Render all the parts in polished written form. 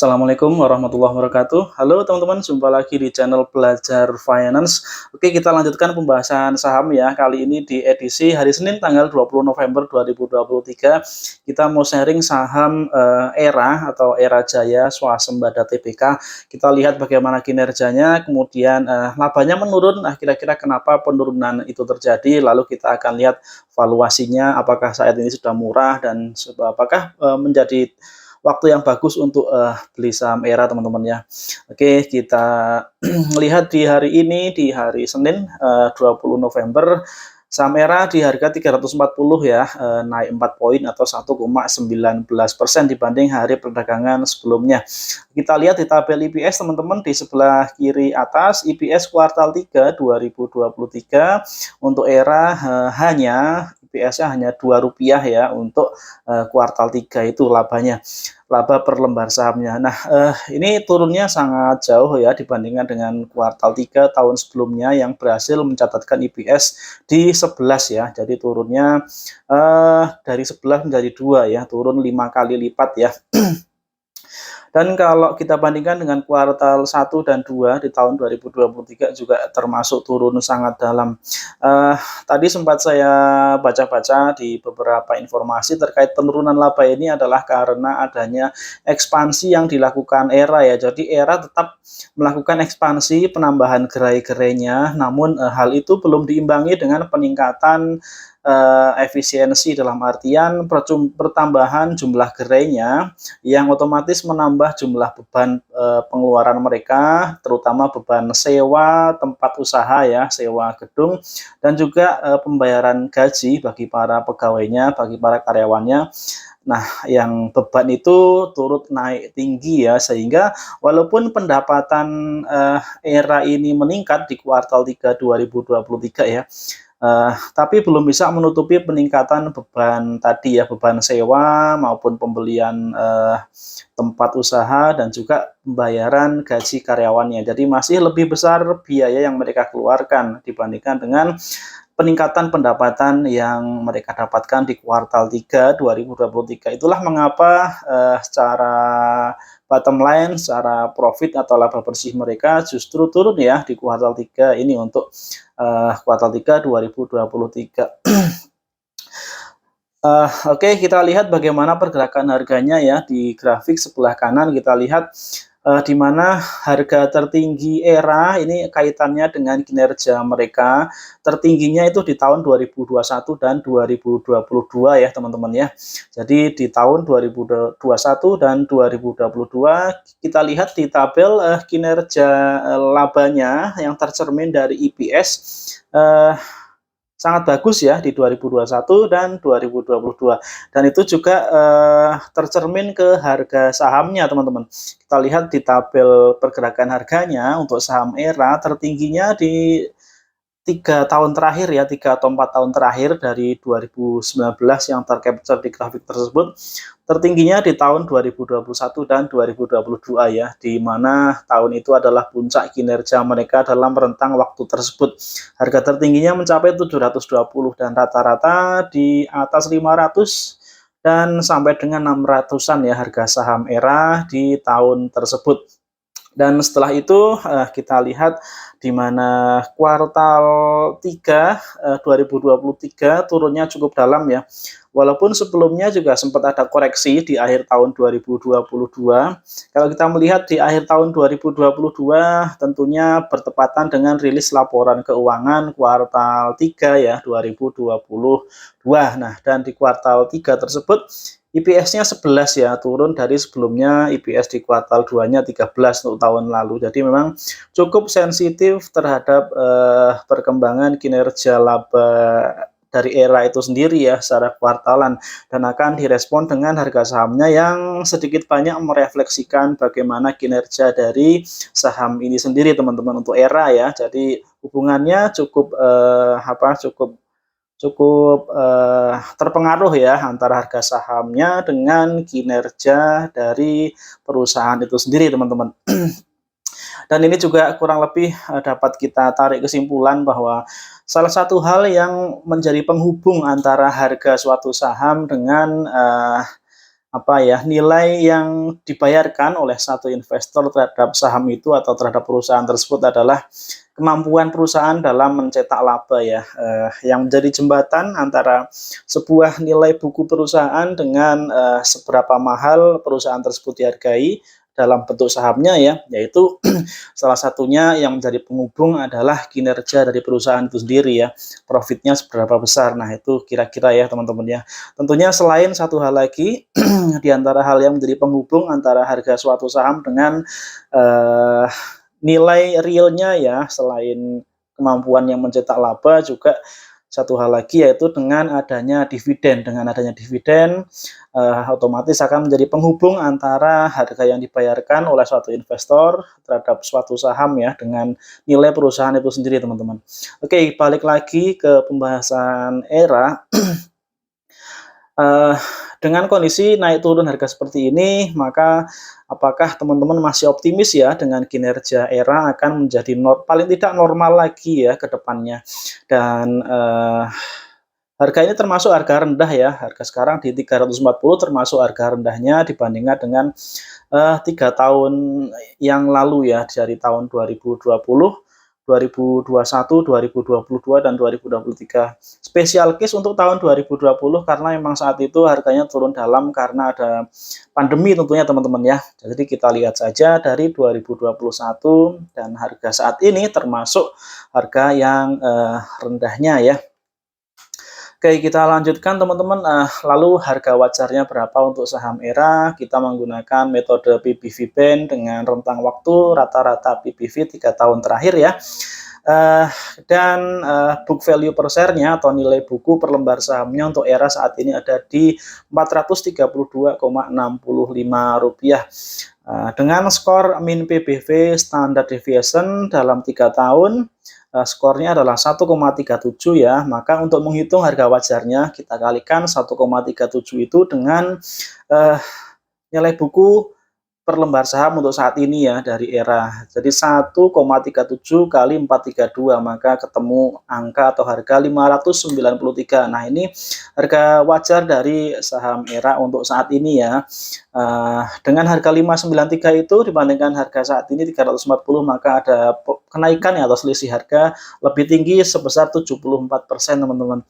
Assalamualaikum warahmatullahi wabarakatuh. Halo teman-teman, jumpa lagi di channel Belajar Finance. Oke, kita lanjutkan pembahasan saham ya. Kali ini di edisi hari Senin tanggal 20 November 2023. Kita mau sharing saham ERA atau Era Jaya Swasembada Tbk. Kita lihat bagaimana kinerjanya, kemudian labanya menurun. Nah, kira-kira kenapa penurunan itu terjadi? Lalu kita akan lihat valuasinya, apakah saat ini sudah murah dan apakah menjadi waktu yang bagus untuk beli saham ERA, teman-teman ya. Oke, kita lihat di hari ini, di hari Senin 20 November, saham ERA di harga 340 ya, naik 4 poin atau 1,19% dibanding hari perdagangan sebelumnya. Kita lihat di tabel EPS, teman-teman, di sebelah kiri atas, EPS kuartal 3 2023 untuk ERA hanya IPS-nya hanya Rp2 ya untuk kuartal 3 itu labanya, laba per lembar sahamnya. Nah, ini turunnya sangat jauh ya dibandingkan dengan kuartal 3 tahun sebelumnya yang berhasil mencatatkan IPS di 11 ya. Jadi turunnya dari 11 menjadi 2 ya, turun 5 kali lipat ya. Dan kalau kita bandingkan dengan kuartal 1 dan 2 di tahun 2023 juga termasuk turun sangat dalam. Tadi sempat saya baca-baca di beberapa informasi terkait penurunan laba ini adalah karena adanya ekspansi yang dilakukan ERA ya. Jadi ERA tetap melakukan ekspansi penambahan gerai-gerainya, namun hal itu belum diimbangi dengan peningkatan efisiensi dalam artian pertambahan jumlah gerainya yang otomatis menambah jumlah beban pengeluaran mereka, terutama beban sewa tempat usaha ya, sewa gedung, dan juga pembayaran gaji bagi para pegawainya, bagi para karyawannya. Nah, yang beban itu turut naik tinggi ya, sehingga walaupun pendapatan ERA ini meningkat di kuartal 3 2023 ya, tapi belum bisa menutupi peningkatan beban tadi ya, beban sewa maupun pembelian tempat usaha dan juga pembayaran gaji karyawannya. Jadi masih lebih besar biaya yang mereka keluarkan dibandingkan dengan peningkatan pendapatan yang mereka dapatkan di kuartal 3 2023. Itulah mengapa secara bottom line, secara profit atau laba bersih mereka justru turun ya di kuartal 3 ini untuk kuartal 3 2023. Oke, kita lihat bagaimana pergerakan harganya ya di grafik sebelah kanan. Kita lihat di mana harga tertinggi ERA ini kaitannya dengan kinerja mereka. Tertingginya itu di tahun 2021 dan 2022 ya, teman-teman ya. Jadi di tahun 2021 dan 2022 kita lihat di tabel kinerja labanya yang tercermin dari EPS sangat bagus ya di 2021 dan 2022, dan itu juga tercermin ke harga sahamnya, teman-teman. Kita lihat di tabel pergerakan harganya untuk saham ERA tertingginya di 3 tahun terakhir ya, 3 atau 4 tahun terakhir dari 2019 yang tercapture di grafik tersebut. Tertingginya di tahun 2021 dan 2022 ya, di mana tahun itu adalah puncak kinerja mereka dalam rentang waktu tersebut. Harga tertingginya mencapai 720 dan rata-rata di atas 500 dan sampai dengan 600-an ya harga saham ERA di tahun tersebut. Dan setelah itu kita lihat di mana kuartal 3 2023 turunnya cukup dalam ya. Walaupun sebelumnya juga sempat ada koreksi di akhir tahun 2022. Kalau kita melihat di akhir tahun 2022 tentunya bertepatan dengan rilis laporan keuangan kuartal 3 ya 2022. Nah, dan di kuartal 3 tersebut IPS-nya 11 ya, turun dari sebelumnya IPS di kuartal 2-nya 13 untuk tahun lalu. Jadi memang cukup sensitif terhadap perkembangan kinerja laba dari ERA itu sendiri ya secara kuartalan, dan akan direspon dengan harga sahamnya yang sedikit banyak merefleksikan bagaimana kinerja dari saham ini sendiri, teman-teman, untuk ERA ya. Jadi hubungannya cukup cukup terpengaruh ya antara harga sahamnya dengan kinerja dari perusahaan itu sendiri, teman-teman. Dan ini juga kurang lebih dapat kita tarik kesimpulan bahwa salah satu hal yang menjadi penghubung antara harga suatu saham dengan apa ya, nilai yang dibayarkan oleh satu investor terhadap saham itu atau terhadap perusahaan tersebut adalah kemampuan perusahaan dalam mencetak laba ya, yang menjadi jembatan antara sebuah nilai buku perusahaan dengan, seberapa mahal perusahaan tersebut dihargai dalam bentuk sahamnya ya, yaitu salah satunya yang menjadi penghubung adalah kinerja dari perusahaan itu sendiri ya, profitnya seberapa besar. Nah itu kira-kira ya teman-teman ya. Tentunya selain satu hal lagi, di antara hal yang menjadi penghubung antara harga suatu saham dengan, eee, nilai realnya ya, selain kemampuan yang mencetak laba juga satu hal lagi yaitu dengan adanya dividen. Dengan adanya dividen, otomatis akan menjadi penghubung antara harga yang dibayarkan oleh suatu investor terhadap suatu saham ya, dengan nilai perusahaan itu sendiri, teman-teman. Oke, balik lagi ke pembahasan ERA. Eee, dengan kondisi naik turun harga seperti ini, maka apakah teman-teman masih optimis ya dengan kinerja ERA akan menjadi paling tidak normal lagi ya ke depannya? Dan, harga ini termasuk harga rendah ya, harga sekarang di 340 termasuk harga rendahnya dibandingkan dengan, 3 tahun yang lalu ya, dari tahun 2020, 2021, 2022, dan 2023. Spesial case untuk tahun 2020 karena memang saat itu harganya turun dalam karena ada pandemi tentunya teman-teman ya. Jadi kita lihat saja dari 2021 dan harga saat ini termasuk harga yang, rendahnya ya. Oke, kita lanjutkan teman-teman, lalu harga wajarnya berapa untuk saham ERA? Kita menggunakan metode PBV Band dengan rentang waktu rata-rata PBV 3 tahun terakhir ya. Eh, dan book value per share-nya atau nilai buku per lembar sahamnya untuk ERA saat ini ada di Rp432,65. Dengan skor min PBV standard deviation dalam 3 tahun, skornya adalah 1,37 ya, maka untuk menghitung harga wajarnya kita kalikan 1,37 itu dengan nilai buku per lembar saham untuk saat ini ya dari ERA. Jadi 1,37 kali 432 maka ketemu angka atau harga 593. Nah, ini harga wajar dari saham ERA untuk saat ini ya. Dengan harga 593 itu dibandingkan harga saat ini 340 maka ada kenaikan ya atau selisih harga lebih tinggi sebesar 74% teman-teman.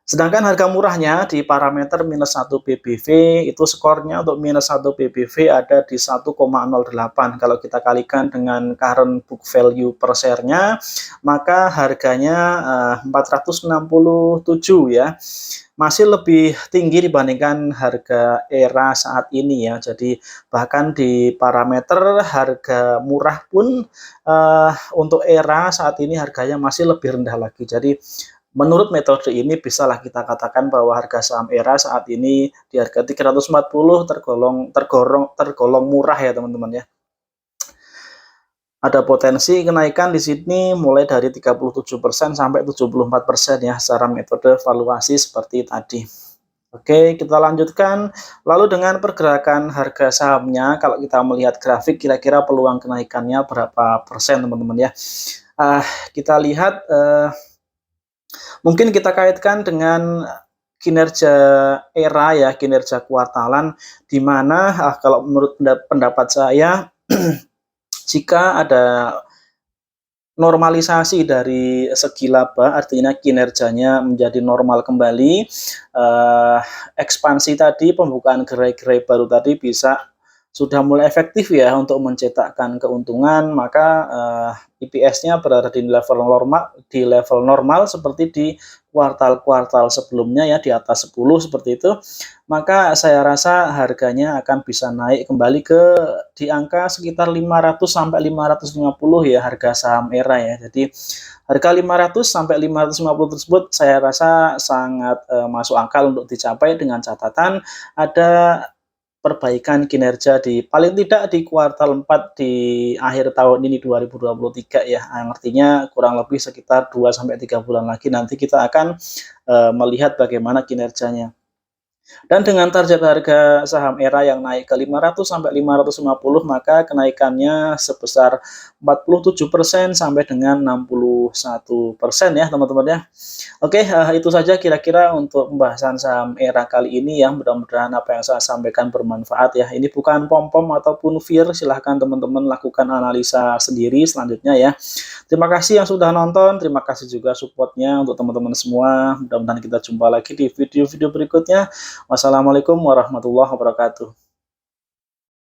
Sedangkan harga murahnya di parameter minus 1 PBV itu skornya untuk minus 1 PBV ada di 1,08. Kalau kita kalikan dengan current book value per share-nya, maka harganya 467 ya. Masih lebih tinggi dibandingkan harga ERA saat ini ya. Jadi bahkan di parameter harga murah pun untuk ERA saat ini harganya masih lebih rendah lagi. Jadi menurut metode ini bisalah kita katakan bahwa harga saham ERA saat ini di harga 340 tergolong murah ya teman-teman ya. Ada potensi kenaikan di sini mulai dari 37% sampai 74% ya secara metode valuasi seperti tadi. Oke, kita lanjutkan. Lalu dengan pergerakan harga sahamnya, kalau kita melihat grafik kira-kira peluang kenaikannya berapa persen teman-teman ya. Kita lihat mungkin kita kaitkan dengan kinerja ERA ya, kinerja kuartalan, di mana kalau menurut pendapat saya jika ada normalisasi dari segi laba, artinya kinerjanya menjadi normal kembali, ekspansi tadi, pembukaan gerai-gerai baru tadi bisa sudah mulai efektif ya untuk mencetakkan keuntungan, maka EPS-nya berada di level normal seperti di kuartal-kuartal sebelumnya ya, di atas 10 seperti itu. Maka saya rasa harganya akan bisa naik kembali di angka sekitar 500 sampai 550 ya harga saham ERA ya. Jadi harga 500 sampai 550 tersebut saya rasa sangat masuk akal untuk dicapai dengan catatan ada perbaikan kinerja di paling tidak di kuartal 4 di akhir tahun ini 2023 ya, yang artinya kurang lebih sekitar 2 sampai 3 bulan lagi nanti kita akan melihat bagaimana kinerjanya. Dan dengan target harga saham ERA yang naik ke 500 sampai 550, maka kenaikannya sebesar 47% sampai dengan 61% ya teman-teman ya. Oke, itu saja kira-kira untuk pembahasan saham ERA kali ini ya. Mudah-mudahan apa yang saya sampaikan bermanfaat ya. Ini bukan pom-pom ataupun fear, silahkan teman-teman lakukan analisa sendiri selanjutnya ya. Terima kasih yang sudah nonton, terima kasih juga supportnya untuk teman-teman semua. Mudah-mudahan kita jumpa lagi di video-video berikutnya. Wassalamualaikum warahmatullahi wabarakatuh.